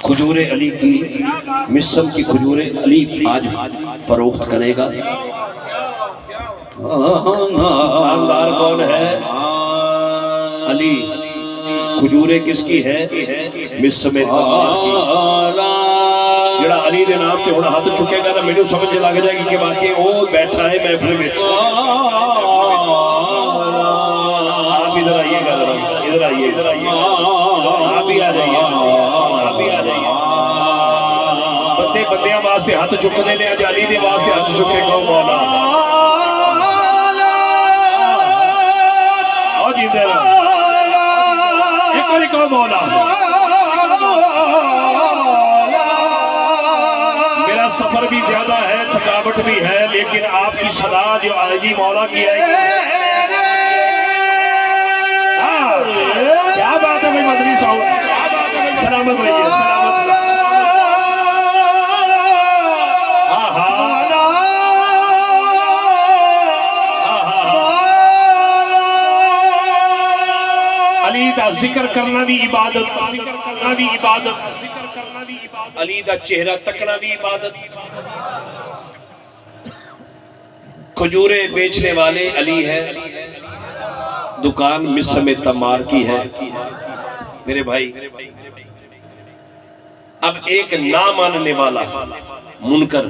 खजूर अली की मिस्म की खजूर अली आज फरोख्त करेगा। खानदार कौन है? अली। खजूरे किसकी है? मिस्म तमार की। जड़ा अली दे नाम ते हुण हाथ चुकेगा ना मैनू समझ लग जाएगी कि वाकई वो बैठा है महफिल में। आप इधर आइएगा, इधर आइए, इधर आइए, आप ही आ जाइए, आप ही आ जाइए। बंदे बंदियां वास्ते हाथ चुकते ने, अज अली दे वास्ते हाथ चुके कौन? मौला आओ जी इधर एक बारी कहो मौला। मेरा सफर भी ज्यादा है, थकावट भी है, लेकिन आपकी सदा जो आजी मौला की है। क्या बात है भाई मदनी साहब, सलामत रहिए, सलामत। अली दा जिक्र करना भी इबादत, जिक्र करना भी इबादत, जिक्र करना भी इबादत। अली दा चेहरा तकना भी इबादत। खजूरे बेचने वाले अली है, दुकान मिस्म तमार की है। मेरे भाई अब एक ना मानने वाला मुनकर,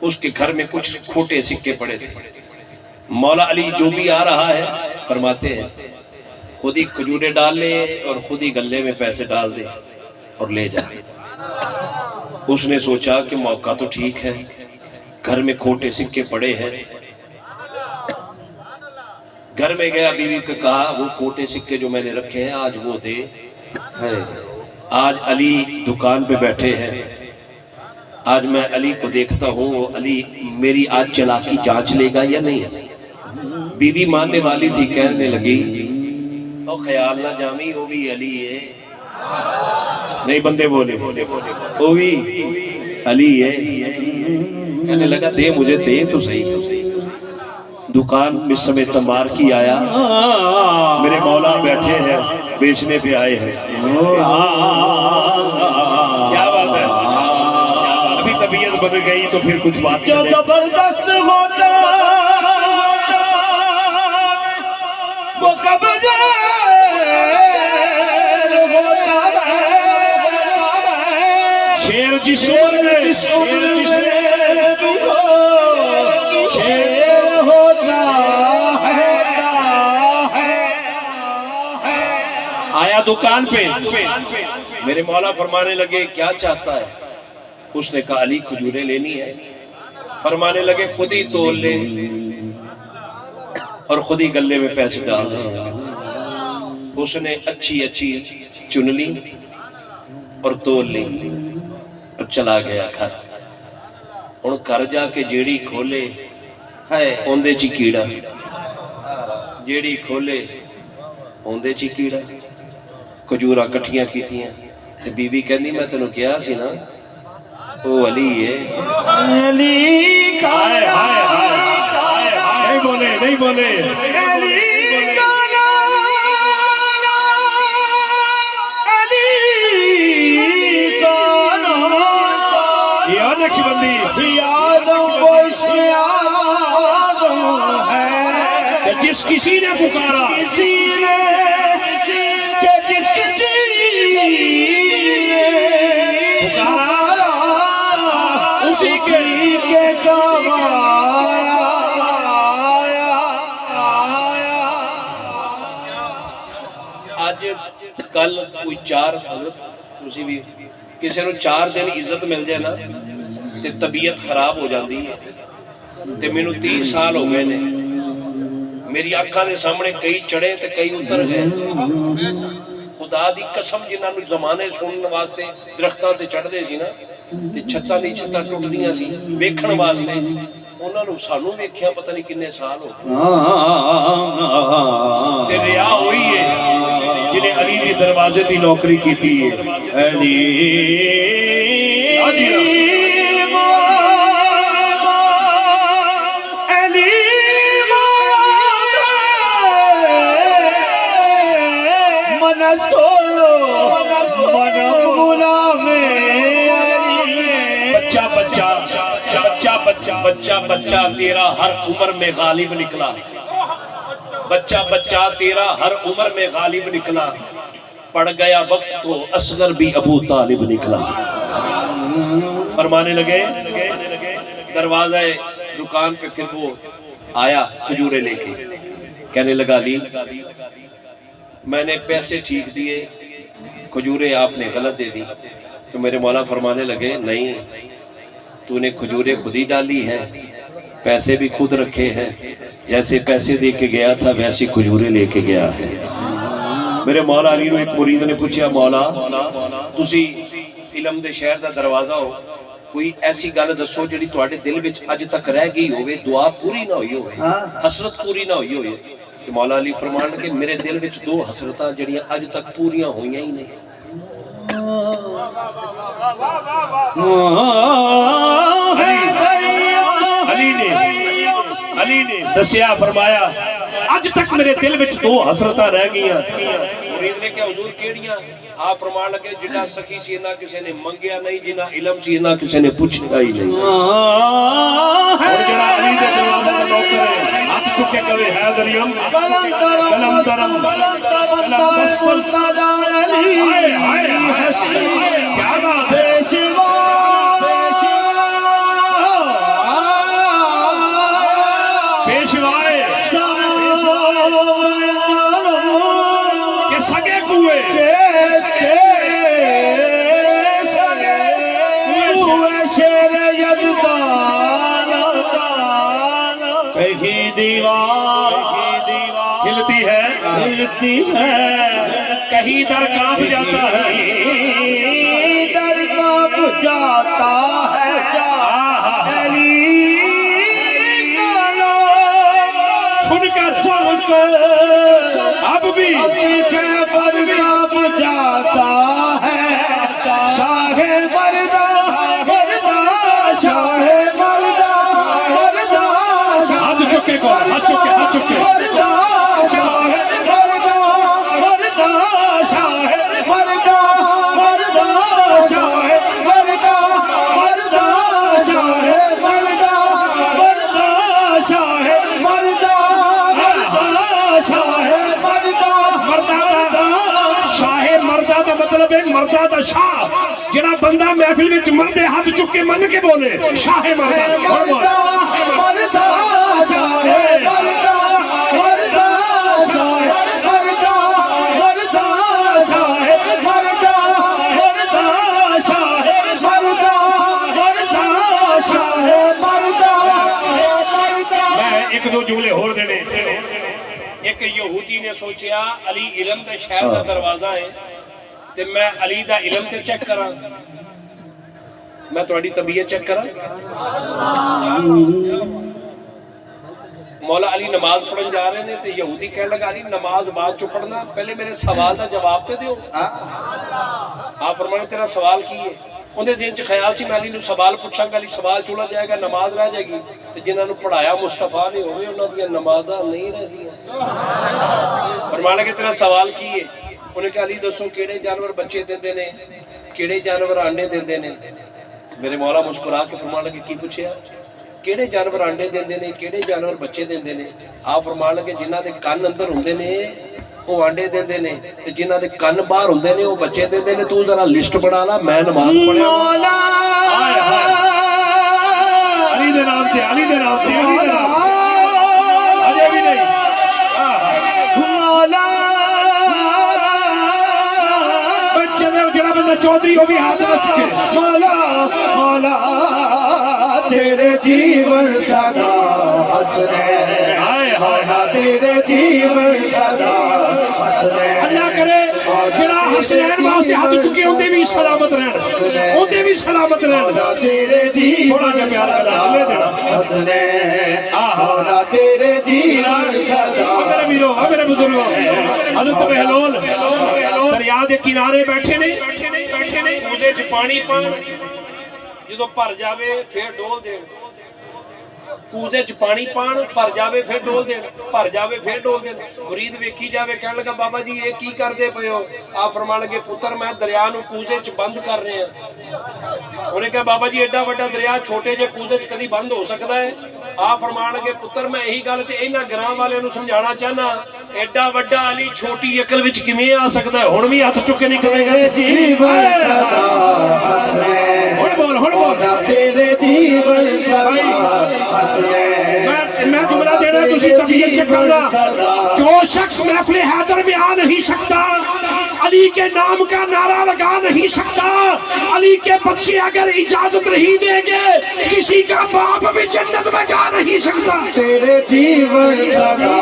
उसके घर में कुछ खोटे सिक्के पड़े थे। मौला अली जो भी आ रहा है फरमाते हैं खुद ही खजूरे डाल ले और खुद ही गले में पैसे डाल दे और ले जा। उसने सोचा कि मौका तो ठीक है, घर में खोटे सिक्के पड़े हैं। घर में गया, बीवी को कहा वो खोटे सिक्के जो मैंने रखे हैं आज वो दे। आज अली दुकान पे बैठे हैं, आज मैं अली को देखता हूँ, वो अली मेरी आज चालाकी जांच लेगा या नहीं। बीवी मानने वाली थी, कहने लगी तो ख्याल ना जामी वो भी अली है। नहीं बंदे बोले वो भी अली है। कहने लगा दे मुझे, दे तो सही। दुकान मिस्म तमार की आया, मेरे मौला बैठे हैं, बेचने पे आए हैं। क्या बात है, अभी तबीयत बन गई तो फिर कुछ बात जो जबरदस्त हो वो कब शेर जिस उम्र में शेर होता है। आया दुकान पे, मेरे मौला फरमाने लगे क्या चाहता है? उसने कहा अली खजूरें लेनी है। फरमाने लगे खुद ही तोल ले और खुद ही गले में पैसे डाल दे। उसने अच्छी अच्छी चुन ली और तोल ली और चला गया घर। हुण घर जाके जेड़ी खोले ओंदे च कीड़ा, जेड़ी खोले ओंदे च कीड़ा। खजूरा कट्ठियां कीतियां ते बीबी कहंदी मैं तेनू कहा सी ना ओ अली है। अली हाय हाय हाय, नहीं बोले, नहीं बोले। अली जिस किसी ने पुकारा, जिस किसी ने पुकारा उसी के काम आया। आज कल कोई चार तुसी भी किसी को 4 दिन इज्जत मिल जाए ना ते तबीयत खराब हो जाती है। ते मैनू 30 साल हो गए ने, मेरी अखा के सामने कई चढ़े ते कई उतर गए। खुदा दी कसम जिन्होंने जमाने सुनने वास्ते दरख्तां ते चढ़ते सी ना ते छत्तां दी छत्तां टुटदियां सी वेखण वास्ते, उन्होंने सानू वेखिया पता नहीं किन्ने साल हो गए। रिया हुई है जिन्हें अली दी दरवाजे दी नौकरी की थी। अली बच्चा बच्चा बच्चा बच्चा बच्चा बच्चा तेरा हर उम्र में गालिब निकला, बच्चा बच्चा तेरा हर उम्र में गालिब निकला, पड़ गया वक्त तो असगर भी अबू तालिब निकला। फरमाने लगे, दरवाजा दुकान पे फिर वो आया खजूरे लेके, कहने लगा अली मैंने पैसे ठीक दिए, खजूरे आपने गलत दे दी। तो मेरे मौला फरमाने लगे नहीं, तूने खजूरे खुद ही डाली है, पैसे भी खुद रखे हैं, जैसे पैसे दे के गया था वैसी खजूरे लेके गया है। मेरे मौला अली ने एक मुरीद ने पूछा, मौला तुसी इलम दे शहर दा दरवाजा हो, कोई ऐसी गल दसो जिहड़ी तुहाडे दिल विच अज तक रह गई होवे, दुआ पूरी ना हुई होवे, हसरत पूरी ना हुई होवे। ते मौला अली फरमान लगे मेरे दिल विच दो हसरतां जिहड़ियां अज तक पूरियां होईयां ही नहीं। अली ने दसिया फरमाया अज तक मेरे दिल विच दो हसरतां रह गईयां। मुरीद ने क्या हुजूर केड़ियां? आप फरमान लगे जिन्ना सखी सी ना किसी ने मंगया नहीं, जिन्ना इलम सी ना किसी ने पूछा ही नहीं। और जरा अली दे दरवाजे दा नौकर है, हाथ चुके कवे है जरियम कलम दरम कलम दस्तम अली हाय हाय क्या बात है। पेशवाए के सगे कुए कहीं दीवार हिलती है कहीं दर कांप जाता है, दर कांप जाता है। सुनकर अब भी पर कांप जाता है। शाहे मर्दा मर्दा शाहे मर्दा मर्दा हाथ चुके को हाथ चुके हाथ चुके मर्दा शाहे मर्दा मर्दा शाहे मर्दा मर्दा शाहे मर्दा मर्दा शाहे मर्दा मर्दा शाहे मर्दा शाहे मर्दा का मतलब है मर्दा दा शाह, जिहड़ा बंदा महफिल विच मर्दे हाथ चुके मन के बोले शाहे मर्दा मर्दा मर्दा शाहे मर्दा मर्दा शाहे मर्दा मर्दा शाहे मर्दा मर्दा शाहे मर्दा मर्दा शाहे मर्दा। मैं एक दो जुमले होर देने। एक यहूदी ने सोचा अली इलम दे शहर दा दरवाजा है ते मैं अली दा इलम ते चेक करा, मैं तुहाडी तबीयत चेक करा। मौला अली नमाज पढ़न जा रहे ने ते यहूदी कहने लगा अली नमाज बाद चो पढ़ना, पहले मेरे सवाल का जवाब तो दियो। आप फरमाने तेरा सवाल की है? उन्हें दिन च ख्याल से मैं अली सवाल पूछांगा, अली सवाल चुला जाएगा, नमाज रह जाएगी। तो जिन्होंने पढ़ाया मुस्तफा ने होवे उन्होंने नमाजा नहीं रह दी। फरमाने के तेरा सवाल की है? उन्हें कहा अली दसो केड़े जानवर बच्चे देंदे ने, केड़े जानवर अंडे देंदे ने। मेरे मौला मुस्कुरा के फरमान लगे की पूछया? केड़े जानवर अंडे देंदे ने, केड़े जानवर बच्चे देंदे ने। आप फरमान लगे जिन्हां दे कन्न अंदर हुंदे ने वो अंडे देंदे ने, ते जिन्हां दे कन्न बाहर हुंदे ने वो बच्चे देंदे ने। तू जरा लिस्ट बना ला, मैं नमाज पढ़िया। हाय हाय अली दे नाम ते, अली दे नाम ते, अली दे नाम अजे भी नहीं। बच्चे दे जरा बंदा चौधरी हो भी हाथ रख के मौला मौला तेरे जीवन सदा हंसने, मौला तेरे जीवन सदा हंसने। अल्लाह करे जरा हसनैन वास्ते हाथ चुके उनके भी सलामत रहन, उनके भी सलामत रहन। तेरे जीवन सदा हंसने, मौला तेरे जीवन सदा। मेरे वीरों मेरे बुजुर्गों, हज़रत बहलोल दरिया के किनारे बैठे ने, ਉਹਦੇ ਚ पानी पान जो भर जाए फिर डोल दे। कूजे च पानी पान, भर जावे फिर डोल देन, भर जावे फिर डोल देन। मुरीद वेखी जावे, कहन लगा बाबा जी ये की करदे पए हो? आप फरमान लगे पुत्र मैं दरिया नूं कूजे च बंद कर रहे हैं। उन्हें कहा बाबा जी एडा वड्डा दरिया छोटे जे कूजे च कदी बंद हो सकता है? आप फरमान लगे पुत्र मैं यही गल ते इन्हां ग्रां वालियां नूं समझाना चाहना, एडा वड्डा अली छोटी अकल विच किवें आ सकदा है? हुण भी हथ चुके नहीं करेगा जीवन सदा हसने, हुण बोल तेरे जीवन सदा हसने। मैं जुमला देना तुसी तबीयत से करना। जो शख्स महफिल हैदर में आ नहीं सकता, अली के नाम का नारा लगा नहीं सकता, अली के बच्चे अगर इजाजत नहीं देंगे किसी का बाप भी जन्नत में जा नहीं सकता। तेरे जीवन सदा